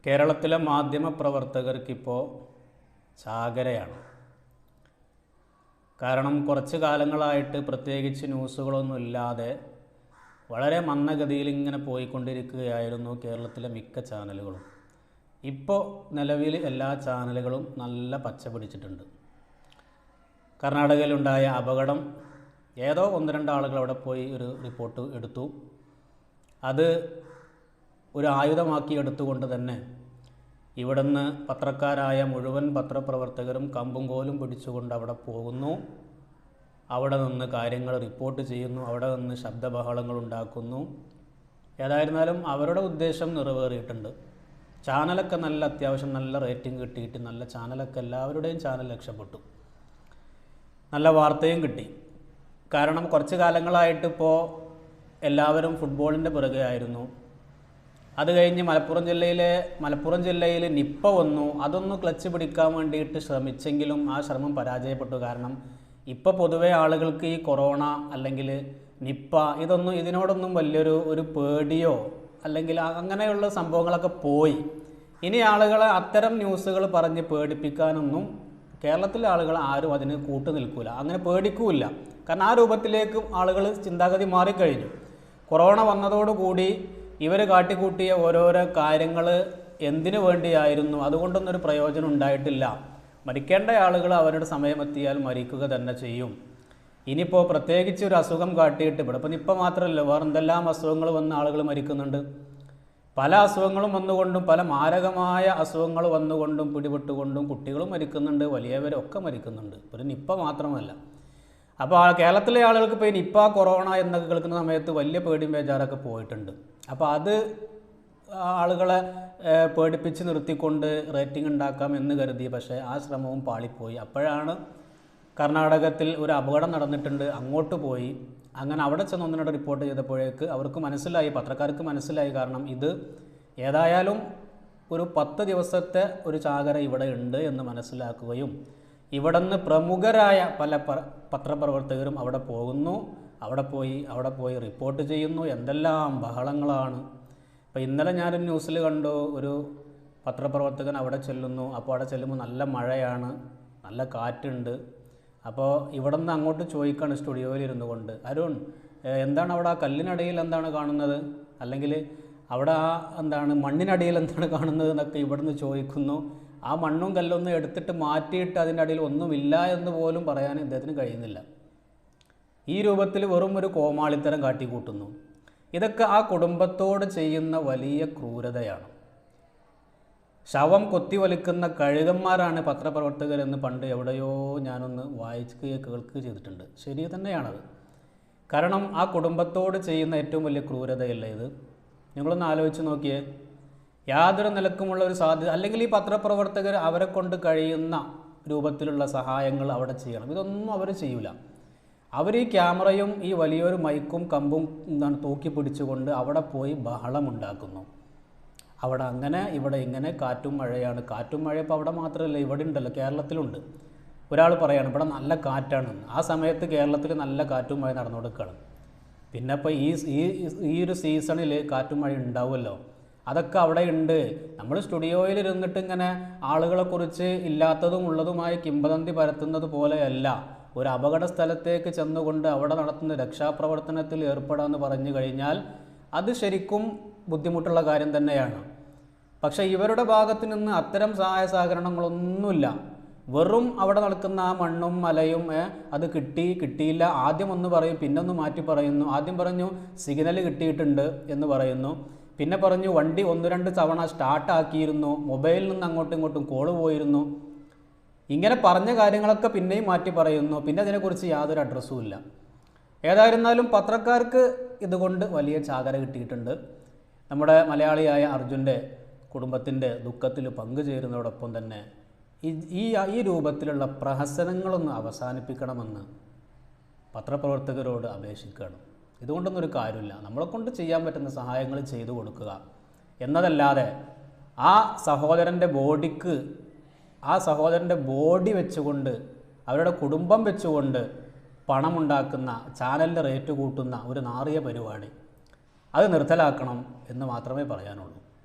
കേരളത്തിലെ മാധ്യമപ്രവർത്തകർക്കിപ്പോൾ ചാകരയാണ്. കാരണം കുറച്ച് കാലങ്ങളായിട്ട് പ്രത്യേകിച്ച് ന്യൂസുകളൊന്നുമില്ലാതെ വളരെ മന്ദഗതിയിൽ ഇങ്ങനെ പോയിക്കൊണ്ടിരിക്കുകയായിരുന്നു കേരളത്തിലെ മിക്ക ചാനലുകളും. ഇപ്പോൾ നിലവിൽ എല്ലാ ചാനലുകളും നല്ല പച്ച പിടിച്ചിട്ടുണ്ട്. കർണാടകയിലുണ്ടായ അപകടം ഏതോ ഒന്ന് രണ്ട് ആളുകൾ അവിടെ പോയി ഒരു റിപ്പോർട്ട് എടുത്തു. അത് ഒരു ആയുധമാക്കി എടുത്തുകൊണ്ട് തന്നെ ഇവിടുന്ന് പത്രക്കാരായ മുഴുവൻ പത്രപ്രവർത്തകരും കമ്പും കോലും പിടിച്ചുകൊണ്ട് അവിടെ പോകുന്നു. അവിടെ നിന്ന് കാര്യങ്ങൾ റിപ്പോർട്ട് ചെയ്യുന്നു. അവിടെ നിന്ന് ശബ്ദബഹളങ്ങൾ ഉണ്ടാക്കുന്നു. ഏതായിരുന്നാലും അവരുടെ ഉദ്ദേശം നിറവേറിയിട്ടുണ്ട്. ചാനലൊക്കെ നല്ല അത്യാവശ്യം നല്ല റേറ്റിംഗ് കിട്ടിയിട്ട് നല്ല ചാനലൊക്കെ എല്ലാവരുടെയും ചാനൽ രക്ഷപ്പെട്ടു. നല്ല വാർത്തയും കിട്ടി. കാരണം കുറച്ച് കാലങ്ങളായിട്ടിപ്പോൾ എല്ലാവരും ഫുട്ബോളിൻ്റെ പുറകെ ആയിരുന്നു. അത് കഴിഞ്ഞ് മലപ്പുറം ജില്ലയിൽ നിപ്പ വന്നു. അതൊന്ന് ക്ലച്ച് പിടിക്കാൻ വേണ്ടിയിട്ട് ശ്രമിച്ചെങ്കിലും ആ ശ്രമം പരാജയപ്പെട്ടു. കാരണം ഇപ്പോൾ പൊതുവേ ആളുകൾക്ക് ഈ കൊറോണ അല്ലെങ്കിൽ നിപ്പ ഇതിനോടൊന്നും വലിയൊരു പേടിയോ അല്ലെങ്കിൽ അങ്ങനെയുള്ള സംഭവങ്ങളൊക്കെ പോയി. ഇനി ആളുകളെ അത്തരം ന്യൂസുകൾ പറഞ്ഞ് പേടിപ്പിക്കാനൊന്നും കേരളത്തിലെ ആളുകൾ ആരും അതിന് കൂട്ടു നിൽക്കില്ല, അങ്ങനെ പേടിക്കൂല. കാരണം ആ രൂപത്തിലേക്ക് ആളുകൾ ചിന്താഗതി മാറിക്കഴിഞ്ഞു. കൊറോണ വന്നതോടുകൂടി ഇവർ കാട്ടിക്കൂട്ടിയ ഓരോരോ കാര്യങ്ങൾ എന്തിനു വേണ്ടിയായിരുന്നു, അതുകൊണ്ടൊന്നൊരു പ്രയോജനം ഉണ്ടായിട്ടില്ല. മരിക്കേണ്ട ആളുകൾ അവരുടെ സമയമെത്തിയാൽ മരിക്കുക തന്നെ ചെയ്യും. ഇനിയിപ്പോൾ പ്രത്യേകിച്ച് ഒരു അസുഖം കാട്ടിയിട്ട് ഇവിടെ നിപ്പ മാത്രമല്ല, വേറെ എന്തെല്ലാം അസുഖങ്ങൾ വന്ന ആളുകൾ മരിക്കുന്നുണ്ട്. പല അസുഖങ്ങളും വന്നുകൊണ്ടും പല മാരകമായ അസുഖങ്ങൾ വന്നുകൊണ്ടും പിടിപെട്ടുകൊണ്ടും കുട്ടികളും മരിക്കുന്നുണ്ട്, വലിയവരൊക്കെ മരിക്കുന്നുണ്ട്. ഒരു നിപ്പ മാത്രമല്ല. അപ്പോൾ കേരളത്തിലെ ആളുകൾക്ക് ഇപ്പോൾ ഈ നിപ്പ കൊറോണ എന്നൊക്കെ കേൾക്കുന്ന സമയത്ത് വലിയ പേടിയും ബേജാറൊക്കെ പോയിട്ടുണ്ട്. അപ്പോൾ അത് ആളുകളെ പേടിപ്പിച്ച് നിർത്തിക്കൊണ്ട് റേറ്റിംഗ് ഉണ്ടാക്കാം എന്ന് കരുതി. പക്ഷേ ആ ശ്രമവും പാളിപ്പോയി. അപ്പോഴാണ് കർണാടകത്തിൽ ഒരു അപകടം നടന്നിട്ടുണ്ട്, അങ്ങോട്ട് പോയി. അങ്ങനെ അവിടെ ചെന്ന് ഒന്നിനോട് റിപ്പോർട്ട് ചെയ്തപ്പോഴേക്ക് അവർക്ക് മനസ്സിലായി, പത്രക്കാർക്ക് മനസ്സിലായി. കാരണം ഇത് ഏതായാലും ഒരു 10 ദിവസത്തെ ഒരു ചാകര ഇവിടെ ഉണ്ട് എന്ന് മനസ്സിലാക്കുകയും ഇവിടെ നിന്ന് പ്രമുഖരായ പല പത്രപ്രവർത്തകരും അവിടെ പോകുന്നു. അവിടെ പോയി റിപ്പോർട്ട് ചെയ്യുന്നു. എന്തെല്ലാം ബഹളങ്ങളാണ്. ഇപ്പോൾ ഇന്നലെ ഞാനൊരു ന്യൂസിൽ കണ്ടു, ഒരു പത്രപ്രവർത്തകൻ അവിടെ ചെല്ലുന്നു. അപ്പോൾ അവിടെ ചെല്ലുമ്പോൾ നല്ല മഴയാണ്, നല്ല കാറ്റുണ്ട്. അപ്പോൾ ഇവിടെ നിന്ന് അങ്ങോട്ട് ചോദിക്കുകയാണ് സ്റ്റുഡിയോയിൽ ഇരുന്നു കൊണ്ട്, അരുൺ എന്താണ് അവിടെ ആ കല്ലിനടിയിൽ എന്താണ് കാണുന്നത്, അല്ലെങ്കിൽ അവിടെ എന്താണ് മണ്ണിനടിയിൽ എന്താണ് കാണുന്നത് എന്നൊക്കെ ഇവിടുന്ന് ചോദിക്കുന്നു. ആ മണ്ണും കല്ലൊന്നും എടുത്തിട്ട് മാറ്റിയിട്ട് അതിൻ്റെ അടിയിൽ ഒന്നുമില്ല എന്ന് പോലും പറയാൻ ഇദ്ദേഹത്തിന് കഴിയുന്നില്ല. ഈ രൂപത്തിൽ വെറും ഒരു കോമാളിത്തരം കാട്ടിക്കൂട്ടുന്നു. ഇതൊക്കെ ആ കുടുംബത്തോട് ചെയ്യുന്ന വലിയ ക്രൂരതയാണ്. ശവം കൊത്തിവലിക്കുന്ന കഴുകന്മാരാണ് പത്രപ്രവർത്തകരെന്ന് പണ്ട് എവിടെയോ ഞാനൊന്ന് വായിക്കുകയോ കേൾക്കുകയോ ചെയ്തിട്ടുണ്ട്. ശരി തന്നെയാണത്. കാരണം ആ കുടുംബത്തോട് ചെയ്യുന്ന ഏറ്റവും വലിയ ക്രൂരതയല്ലേ ഇത്? നിങ്ങളൊന്ന് ആലോചിച്ച് നോക്കിയേ. യാതൊരു നിലക്കുമുള്ള ഒരു സാധ്യത, അല്ലെങ്കിൽ ഈ പത്രപ്രവർത്തകർ അവരെ കൊണ്ട് കഴിയുന്ന രൂപത്തിലുള്ള സഹായങ്ങൾ അവിടെ ചെയ്യണം. ഇതൊന്നും അവർ ചെയ്യില്ല. അവർ ഈ ക്യാമറയും ഈ വലിയൊരു മൈക്കും കമ്പും തൂക്കി പിടിച്ചുകൊണ്ട് അവിടെ പോയി ബഹളമുണ്ടാക്കുന്നു. അവിടെ അങ്ങനെ ഇവിടെ ഇങ്ങനെ കാറ്റും മഴയാണ്. കാറ്റും മഴ ഇപ്പോൾ അവിടെ മാത്രമല്ല, ഇവിടെ ഉണ്ടല്ലോ, കേരളത്തിലുണ്ട്. ഒരാൾ പറയാണ് ഇവിടെ നല്ല കാറ്റാണെന്ന്. ആ സമയത്ത് കേരളത്തിൽ നല്ല കാറ്റും മഴ നടന്നു കൊടുക്കുകയാണ്. പിന്നെ ഇപ്പോൾ ഈ ഒരു സീസണിൽ കാറ്റും മഴ ഉണ്ടാവുമല്ലോ, അതൊക്കെ അവിടെ ഉണ്ട്. നമ്മൾ സ്റ്റുഡിയോയിൽ ഇരുന്നിട്ട് ഇങ്ങനെ ആളുകളെക്കുറിച്ച് ഇല്ലാത്തതും ഉള്ളതുമായി കിംവദന്തി പരത്തുന്നത് പോലെയല്ല. ഒരു അപകട സ്ഥലത്തേക്ക് ചെന്നുകൊണ്ട് അവിടെ നടത്തുന്ന രക്ഷാപ്രവർത്തനത്തിൽ ഏർപ്പെടാമെന്ന് പറഞ്ഞു കഴിഞ്ഞാൽ അത് ശരിക്കും ബുദ്ധിമുട്ടുള്ള കാര്യം തന്നെയാണ്. പക്ഷേ ഇവരുടെ ഭാഗത്ത് നിന്ന് അത്തരം സഹായ സഹകരണങ്ങളൊന്നുമില്ല. വെറും അവിടെ നടക്കുന്ന ആ മണ്ണും മലയും അത് കിട്ടിയില്ല. ആദ്യം ഒന്ന് പറയും, പിന്നെ ഒന്ന് മാറ്റി പറയുന്നു. ആദ്യം പറഞ്ഞു സിഗ്നൽ കിട്ടിയിട്ടുണ്ട് എന്ന് പറയുന്നു. പിന്നെ പറഞ്ഞു വണ്ടി 1-2 തവണ സ്റ്റാർട്ടാക്കിയിരുന്നു, മൊബൈലിൽ നിന്ന് അങ്ങോട്ടും ഇങ്ങോട്ടും കോള് പോയിരുന്നു. ഇങ്ങനെ പറഞ്ഞ കാര്യങ്ങളൊക്കെ പിന്നെയും മാറ്റി പറയുന്നു. പിന്നെ അതിനെക്കുറിച്ച് യാതൊരു അഡ്രസ്സും ഇല്ല. ഏതായിരുന്നാലും പത്രക്കാർക്ക് ഇതുകൊണ്ട് വലിയ ചാകര കിട്ടിയിട്ടുണ്ട്. നമ്മുടെ മലയാളിയായ അർജുൻ്റെ കുടുംബത്തിൻ്റെ ദുഃഖത്തിൽ പങ്കുചേരുന്നതോടൊപ്പം തന്നെ ഈ രൂപത്തിലുള്ള പ്രഹസനങ്ങളൊന്ന് അവസാനിപ്പിക്കണമെന്ന് പത്രപ്രവർത്തകരോട് അപേക്ഷിക്കുകയാണ്. ഇതുകൊണ്ടൊന്നും ഒരു കാര്യമില്ല. നമ്മളെക്കൊണ്ട് ചെയ്യാൻ പറ്റുന്ന സഹായങ്ങൾ ചെയ്തു കൊടുക്കുക എന്നതല്ലാതെ ആ സഹോദരൻ്റെ ബോഡി വെച്ചുകൊണ്ട് അവരുടെ കുടുംബം വെച്ചുകൊണ്ട് പണമുണ്ടാക്കുന്ന, ചാനലിൻ്റെ റേറ്റ് കൂട്ടുന്ന ഒരു നാറിയ പരിപാടി അത് നിർത്തലാക്കണം എന്ന് മാത്രമേ പറയാനുള്ളൂ.